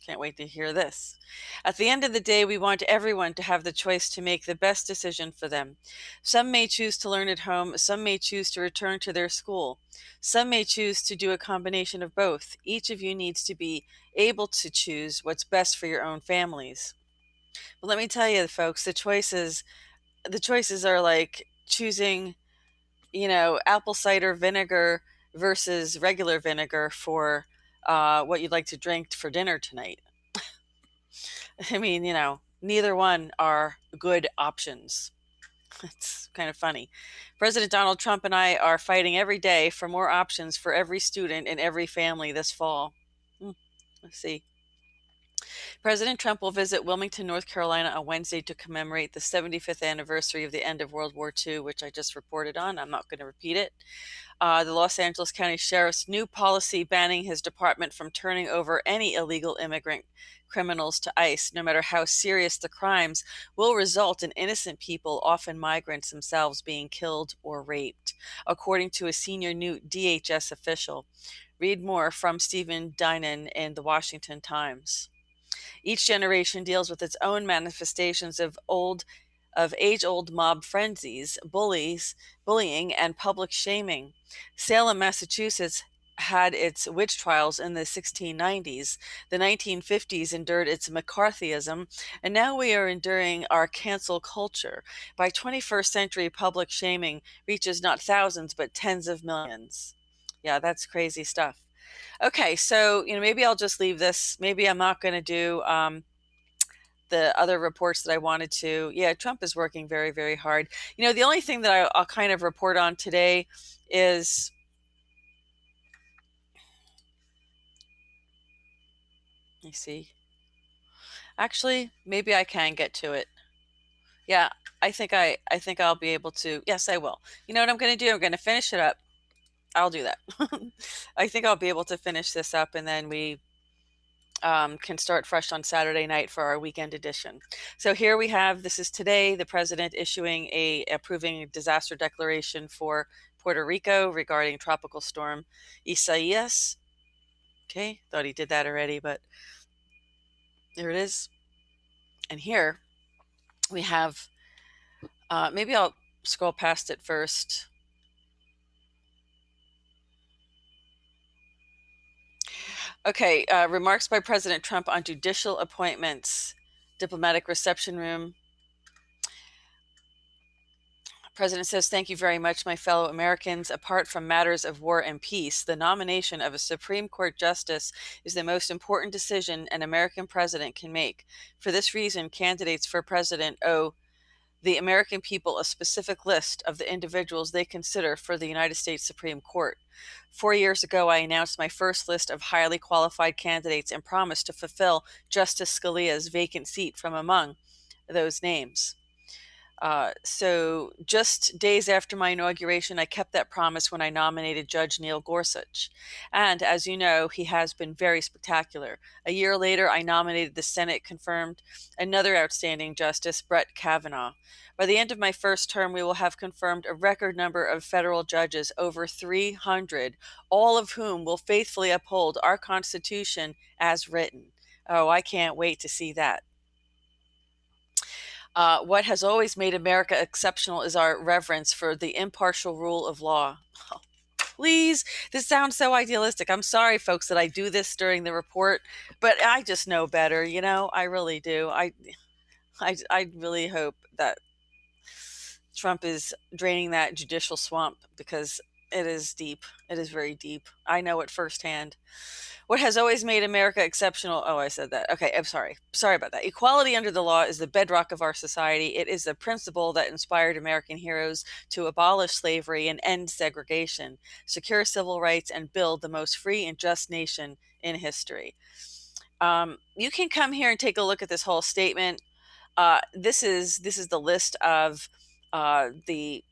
Can't wait to hear this. At the end of the day, we want everyone to have the choice to make the best decision for them. Some may choose to learn at home. Some may choose to return to their school. Some may choose to do a combination of both. Each of you needs to be able to choose what's best for your own families. But let me tell you, folks, the choices are like choosing, apple cider vinegar versus regular vinegar for what you'd like to drink for dinner tonight. I mean, neither one are good options. It's kind of funny. President Donald Trump and I are fighting every day for more options for every student and every family this fall. Let's see. President Trump will visit Wilmington, North Carolina on Wednesday to commemorate the 75th anniversary of the end of World War II, which I just reported on. I'm not going to repeat it. The Los Angeles County Sheriff's new policy banning his department from turning over any illegal immigrant criminals to ICE, no matter how serious the crimes, will result in innocent people, often migrants themselves, being killed or raped, according to a senior new DHS official. Read more from Stephen Dinan in the Washington Times. Each generation deals with its own manifestations of age-old mob frenzies, bullying, and public shaming. Salem, Massachusetts had its witch trials in the 1690s. The 1950s endured its McCarthyism, and now we are enduring our cancel culture. By 21st century, public shaming reaches not thousands, but tens of millions. Yeah, that's crazy stuff. Okay, so maybe I'll just leave this. Maybe I'm not going to do the other reports that I wanted to. Yeah, Trump is working very, very hard. The only thing that I'll kind of report on today is, let me see. Actually, maybe I can get to it. Yeah, I think I'll be able to. Yes, I will. You know what I'm going to do? I'm going to finish it up. I'll do that. I think I'll be able to finish this up, and then we can start fresh on Saturday night for our weekend edition. So here we have, this is today, the president approving a disaster declaration for Puerto Rico regarding Tropical Storm Isaias. Okay, thought he did that already, but there it is. And here we have, maybe I'll scroll past it first. Okay, remarks by President Trump on judicial appointments, diplomatic reception room. President says, "Thank you very much, my fellow Americans. Apart from matters of war and peace, the nomination of a Supreme Court justice is the most important decision an American president can make. For this reason, candidates for president owe the American people a specific list of the individuals they consider for the United States Supreme Court. 4 years ago, I announced my first list of highly qualified candidates and promised to fulfill Justice Scalia's vacant seat from among those names." So just days after my inauguration, I kept that promise when I nominated Judge Neil Gorsuch. And as you know, he has been very spectacular. A year later, I nominated the Senate confirmed another outstanding justice, Brett Kavanaugh. By the end of my first term, we will have confirmed a record number of federal judges, over 300, all of whom will faithfully uphold our Constitution as written. Oh, I can't wait to see that. What has always made America exceptional is our reverence for the impartial rule of law. Oh, please, this sounds so idealistic. I'm sorry, folks, that I do this during the report, but I just know better. I really do. I really hope that Trump is draining that judicial swamp, because it is deep. It is very deep. I know it firsthand. What has always made America exceptional? Oh, I said that. Okay, I'm sorry. Sorry about that. Equality under the law is the bedrock of our society. It is the principle that inspired American heroes to abolish slavery and end segregation, secure civil rights, and build the most free and just nation in history. You can come here and take a look at this whole statement. This is the list of the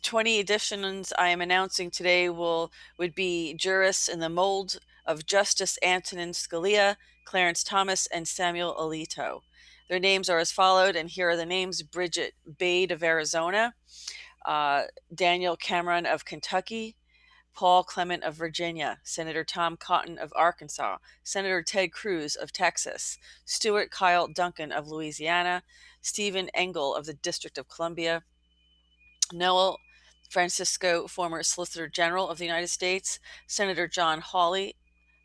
20 editions I am announcing today would be jurists in the mold of Justice Antonin Scalia, Clarence Thomas, and Samuel Alito. Their names are as followed, and here are the names: Bridget Bade of Arizona, Daniel Cameron of Kentucky, Paul Clement of Virginia, Senator Tom Cotton of Arkansas, Senator Ted Cruz of Texas, Stuart Kyle Duncan of Louisiana, Stephen Engel of the District of Columbia, Noel Francisco, former Solicitor General of the United States, Senator John Hawley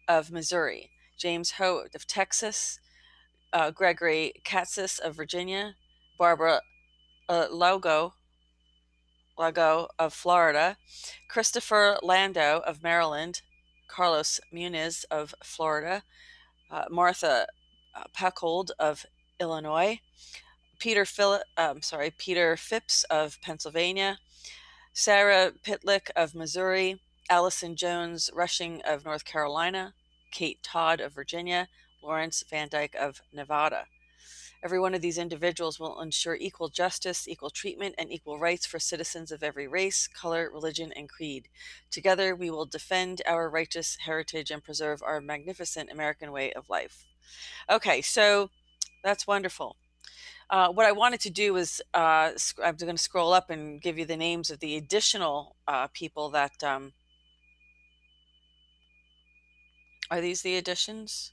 of Missouri, James Holt of Texas, Gregory Katsas of Virginia, Barbara Lago of Florida, Christopher Lando of Maryland, Carlos Muniz of Florida, Martha Packold of Illinois, Peter Phipps of Pennsylvania, Sarah Pitlick of Missouri, Allison Jones Rushing of North Carolina, Kate Todd of Virginia, Lawrence Van Dyke of Nevada. Every one of these individuals will ensure equal justice, equal treatment, and equal rights for citizens of every race, color, religion, and creed. Together, we will defend our righteous heritage and preserve our magnificent American way of life. Okay, so that's wonderful. What I wanted to do is, I'm going to scroll up and give you the names of the additional people that, are these the additions?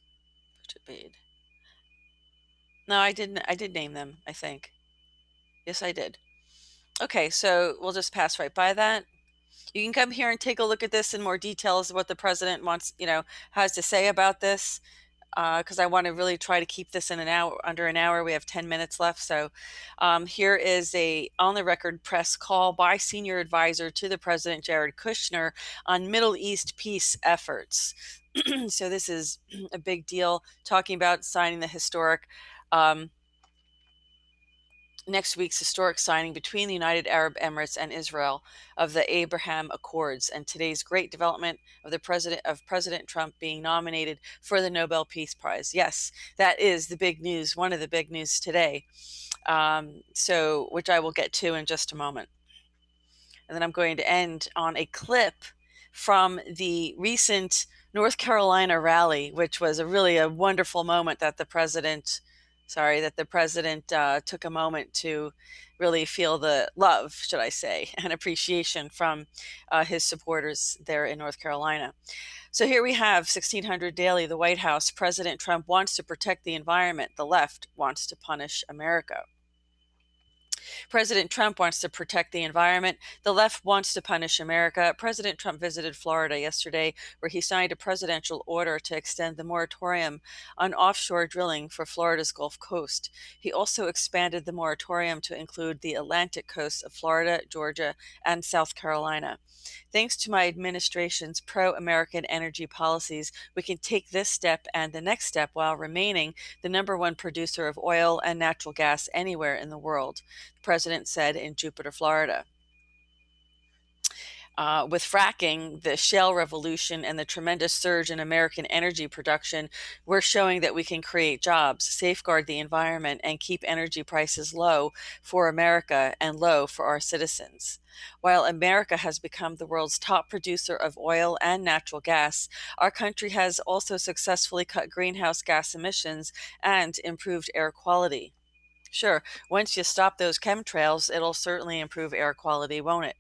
No, I didn't. I did name them, I think. Yes, I did. Okay, so we'll just pass right by that. You can come here and take a look at this in more details, what the president wants, has to say about this, because I want to really try to keep this in an hour, under an hour. We have 10 minutes left. So here is a on-the-record press call by senior advisor to the president, Jared Kushner, on Middle East peace efforts. So this is a big deal, talking about signing the historic next week's historic signing between the United Arab Emirates and Israel of the Abraham Accords, and today's great development of President Trump being nominated for the Nobel Peace Prize. Yes, that is the big news, one of the big news today. Which I will get to in just a moment. And then I'm going to end on a clip from the recent North Carolina rally, which was really a wonderful moment that the president took a moment to really feel the love, should I say, and appreciation from his supporters there in North Carolina. So here we have 1600 Daily, the White House. President Trump wants to protect the environment. The left wants to punish America. President Trump wants to protect the environment. The left wants to punish America. President Trump visited Florida yesterday, where he signed a presidential order to extend the moratorium on offshore drilling for Florida's Gulf Coast. He also expanded the moratorium to include the Atlantic coasts of Florida, Georgia, and South Carolina. Thanks to my administration's pro-American energy policies, we can take this step and the next step while remaining the #1 producer of oil and natural gas anywhere in the world, the president said in Jupiter, Florida. With fracking, the shale revolution, and the tremendous surge in American energy production, we're showing that we can create jobs, safeguard the environment, and keep energy prices low for America and low for our citizens. While America has become the world's top producer of oil and natural gas, our country has also successfully cut greenhouse gas emissions and improved air quality. Sure, once you stop those chemtrails, it'll certainly improve air quality, won't it?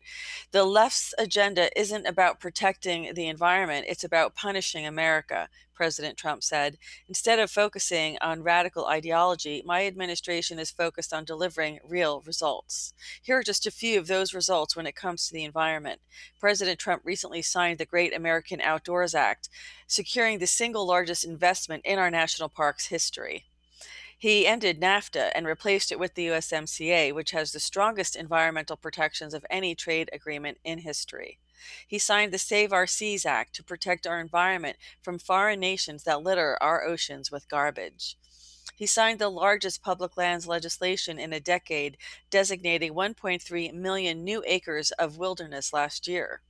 The left's agenda isn't about protecting the environment, it's about punishing America, President Trump said. Instead of focusing on radical ideology, my administration is focused on delivering real results. Here are just a few of those results when it comes to the environment. President Trump recently signed the Great American Outdoors Act, securing the single largest investment in our national parks history. He ended NAFTA and replaced it with the USMCA, which has the strongest environmental protections of any trade agreement in history. He signed the Save Our Seas Act to protect our environment from foreign nations that litter our oceans with garbage. He signed the largest public lands legislation in a decade, designating 1.3 million new acres of wilderness last year.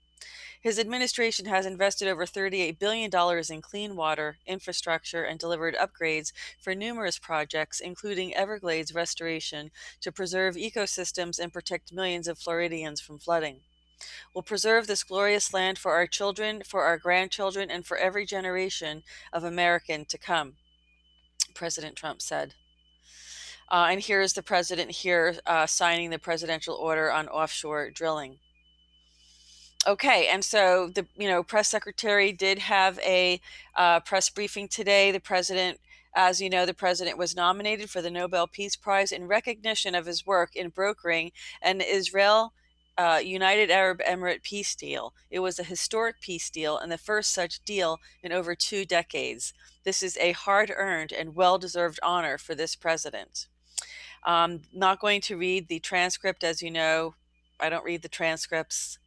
His administration has invested over $38 billion in clean water, infrastructure, and delivered upgrades for numerous projects, including Everglades restoration to preserve ecosystems and protect millions of Floridians from flooding. We'll preserve this glorious land for our children, for our grandchildren, and for every generation of American to come, President Trump said. And here's the president here signing the presidential order on offshore drilling. Okay, and so the press secretary did have a press briefing today. The president, as you know, the president was nominated for the Nobel Peace Prize in recognition of his work in brokering an Israel United Arab Emirate peace deal. It was a historic peace deal and the first such deal in over 2 decades. This is a hard-earned and well-deserved honor for this president. Not going to read the transcript, as you know. I don't read the transcripts.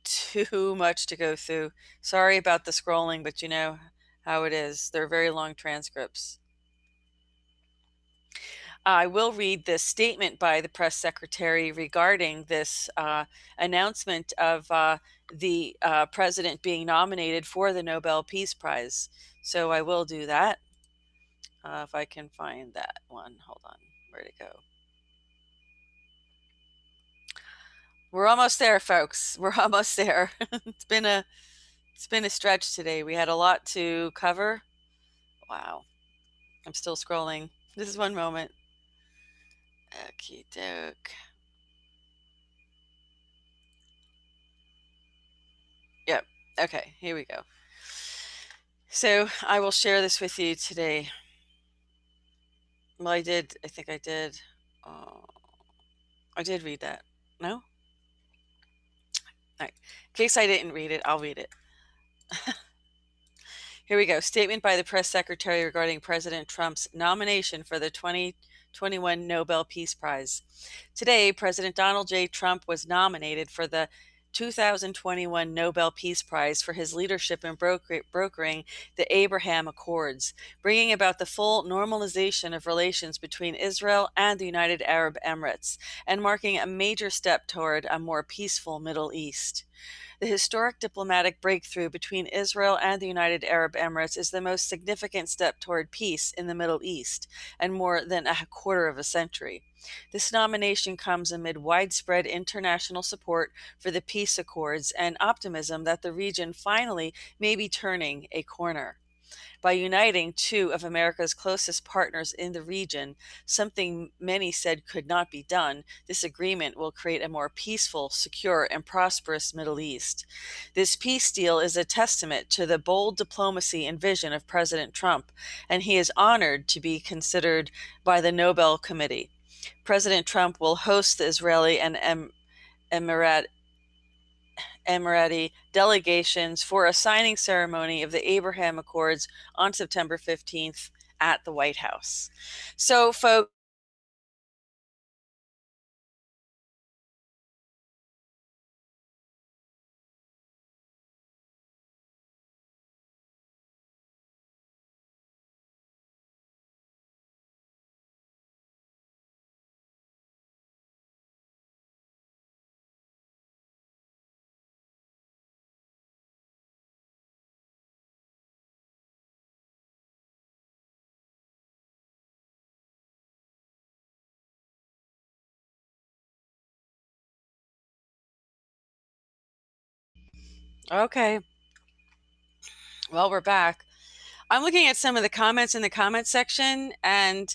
Too much to go through. Sorry about the scrolling, but you know how it is. They're very long transcripts. I will read this statement by the press secretary regarding this announcement of the president being nominated for the Nobel Peace Prize. So I will do that. If I can find that one. Hold on. Where'd it go? We're almost there, folks. We're almost there. It's been a stretch today. We had a lot to cover. Wow. I'm still scrolling. This is one moment. Okie doke. Yep. Okay, here we go. So I will share this with you today. Well, I did. I think I did. I did read that. No? All right. In case I didn't read it, I'll read it. Here we go. Statement by the press secretary regarding President Trump's nomination for the 2021 Nobel Peace Prize. Today, President Donald J. Trump was nominated for the 2021 Nobel Peace Prize for his leadership in brokering the Abraham Accords, bringing about the full normalization of relations between Israel and the United Arab Emirates, and marking a major step toward a more peaceful Middle East. The historic diplomatic breakthrough between Israel and the United Arab Emirates is the most significant step toward peace in the Middle East in more than a quarter of a century. This nomination comes amid widespread international support for the peace accords and optimism that the region finally may be turning a corner. By uniting two of America's closest partners in the region, something many said could not be done, this agreement will create a more peaceful, secure, and prosperous Middle East. This peace deal is a testament to the bold diplomacy and vision of President Trump, and he is honored to be considered by the Nobel Committee. President Trump will host the Israeli and Emirati delegations for a signing ceremony of the Abraham Accords on September 15th at the White House. So, folks, okay, well, we're back. I'm looking at some of the comments in the comment section, and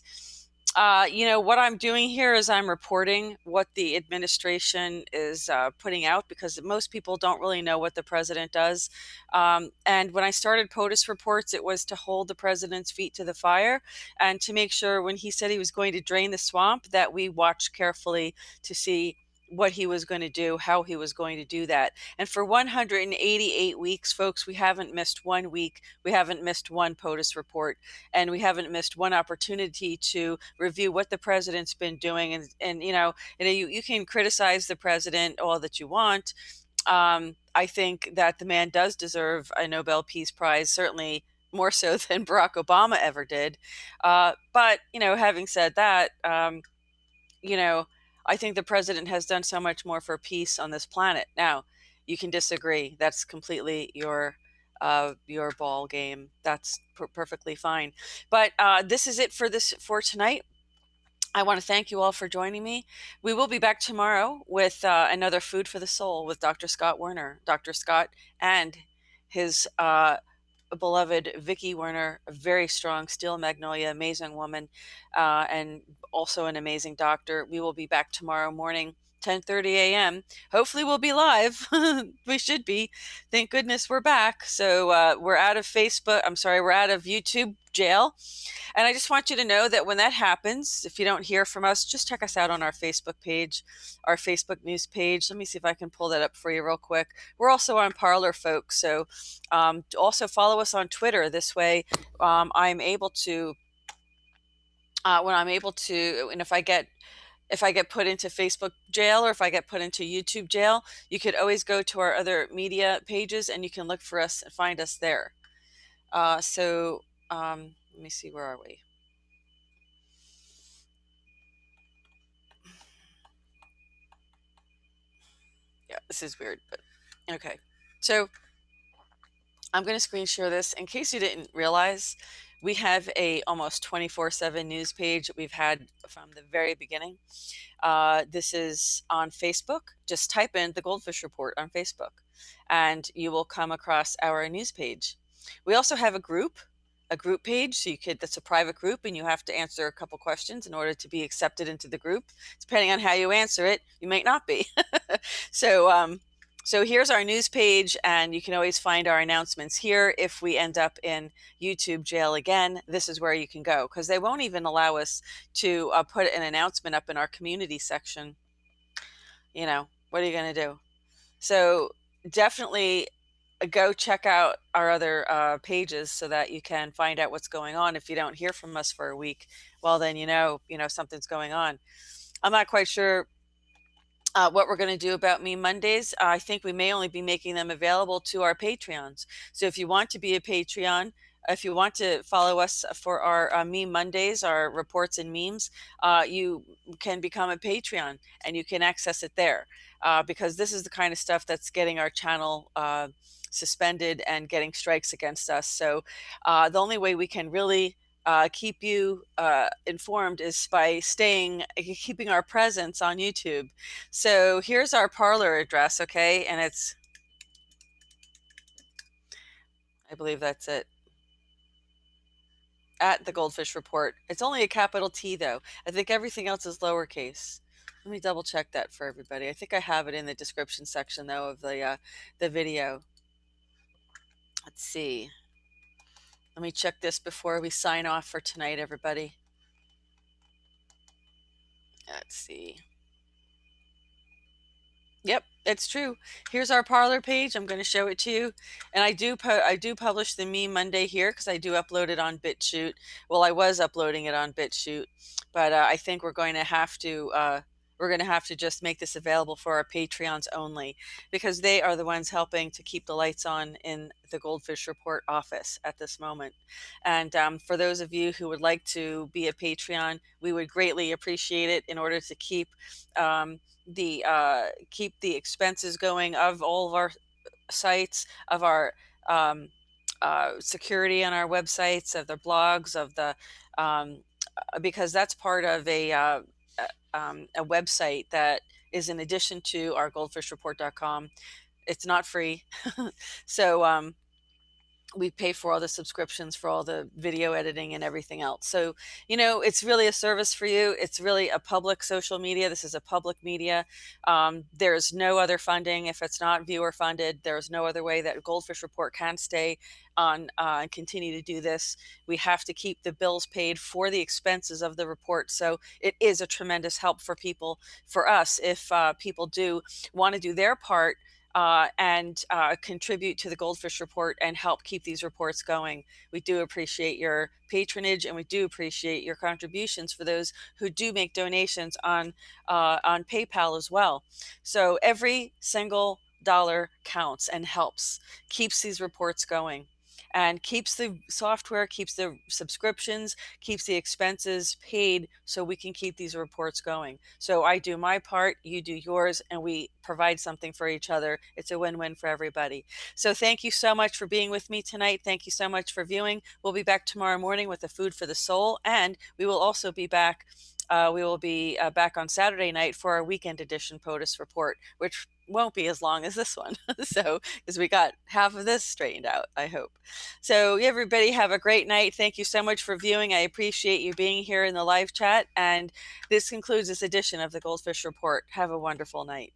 what I'm doing here is I'm reporting what the administration is putting out, because most people don't really know what the president does. And when I started POTUS reports, it was to hold the president's feet to the fire and to make sure when he said he was going to drain the swamp that we watched carefully to see what he was going to do, how he was going to do that. And for 188 weeks, folks, we haven't missed 1 week. We haven't missed one POTUS report, and we haven't missed one opportunity to review what the president's been doing. And you can criticize the president all that you want. I think that the man does deserve a Nobel Peace Prize, certainly more so than Barack Obama ever did. But having said that, I think the president has done so much more for peace on this planet. Now, you can disagree. That's completely your ball game. That's perfectly fine. But this is it for tonight. I want to thank you all for joining me. We will be back tomorrow with another Food for the Soul with Dr. Scott Werner. Dr. Scott and his beloved Vicki Werner, a very strong steel magnolia, amazing woman, and also an amazing doctor. We will be back tomorrow morning, 10:30 a.m. Hopefully we'll be live. We should be. Thank goodness we're back. So we're out of we're out of YouTube jail. And I just want you to know that when that happens, if you don't hear from us, just check us out on our Facebook page, our Facebook news page. Let me see if I can pull that up for you real quick. We're also on Parler, folks. So also follow us on Twitter. This way I'm able to, and if I get put into Facebook jail or if I get put into YouTube jail, you could always go to our other media pages and you can look for us and find us there. Let me see, where are we? Yeah, this is weird, but okay. So I'm going to screen share this in case you didn't realize. We have a almost 24/7 news page that we've had from the very beginning. This is on Facebook. Just type in the GoldFish Report on Facebook, and you will come across our news page. We also have a group page, so that's a private group, and you have to answer a couple questions in order to be accepted into the group. Depending on how you answer it, you might not be. So here's our news page, and you can always find our announcements here. If we end up in YouTube jail again, this is where you can go, because they won't even allow us to put an announcement up in our community section. You know, what are you going to do? So definitely go check out our other pages so that you can find out what's going on. If you don't hear from us for a week, well, then you know something's going on. I'm not quite sure what we're going to do about Meme Mondays. I think we may only be making them available to our Patreons. So if you want to be a Patreon, if you want to follow us for our Meme Mondays, our reports and memes, you can become a Patreon and you can access it there, because this is the kind of stuff that's getting our channel suspended and getting strikes against us. So the only way we can really keep you informed is by keeping our presence on YouTube. So here's our Parler address, okay? And I believe that's it, at the GoldFish Report. It's only a capital T though. I think everything else is lowercase. Let me double check that for everybody. I think I have it in the description section though of the video. Let's see. Let me check this before we sign off for tonight, everybody. Let's see. Yep, it's true. Here's our Parler page. I'm going to show it to you. And I do publish the Meme Monday here because I do upload it on BitChute. Well, I was uploading it on BitChute, but I think we're going to have to just make this available for our Patreons only, because they are the ones helping to keep the lights on in the GoldFish Report office at this moment. And for those of you who would like to be a Patreon, we would greatly appreciate it in order to keep keep the expenses going of all of our sites, of our security on our websites, of the blogs, of the because that's part of a website that is in addition to our goldfishreport.com. It's not free. So we pay for all the subscriptions for all the video editing and everything else. So, it's really a service for you. It's really a public social media. This is a public media. There's no other funding. If it's not viewer funded, there's no other way that GoldFish Report can stay on and continue to do this. We have to keep the bills paid for the expenses of the report. So it is a tremendous help for us, if people do want to do their part and contribute to the GoldFish Report and help keep these reports going. We do appreciate your patronage, and we do appreciate your contributions for those who do make donations on PayPal as well. So every single dollar counts and helps, keeps these reports going, and keeps the software, keeps the subscriptions, keeps the expenses paid, so we can keep these reports going. So I do my part, you do yours, and we provide something for each other. It's a win-win for everybody. So thank you so much for being with me tonight. Thank you so much for viewing. We'll be back tomorrow morning with a Food for the Soul, and we will also be back back on Saturday night for our weekend edition POTUS report, which won't be as long as this one. So, because we got half of this straightened out, I hope. So everybody have a great night. Thank you so much for viewing. I appreciate you being here in the live chat. And this concludes this edition of the GoldFish Report. Have a wonderful night.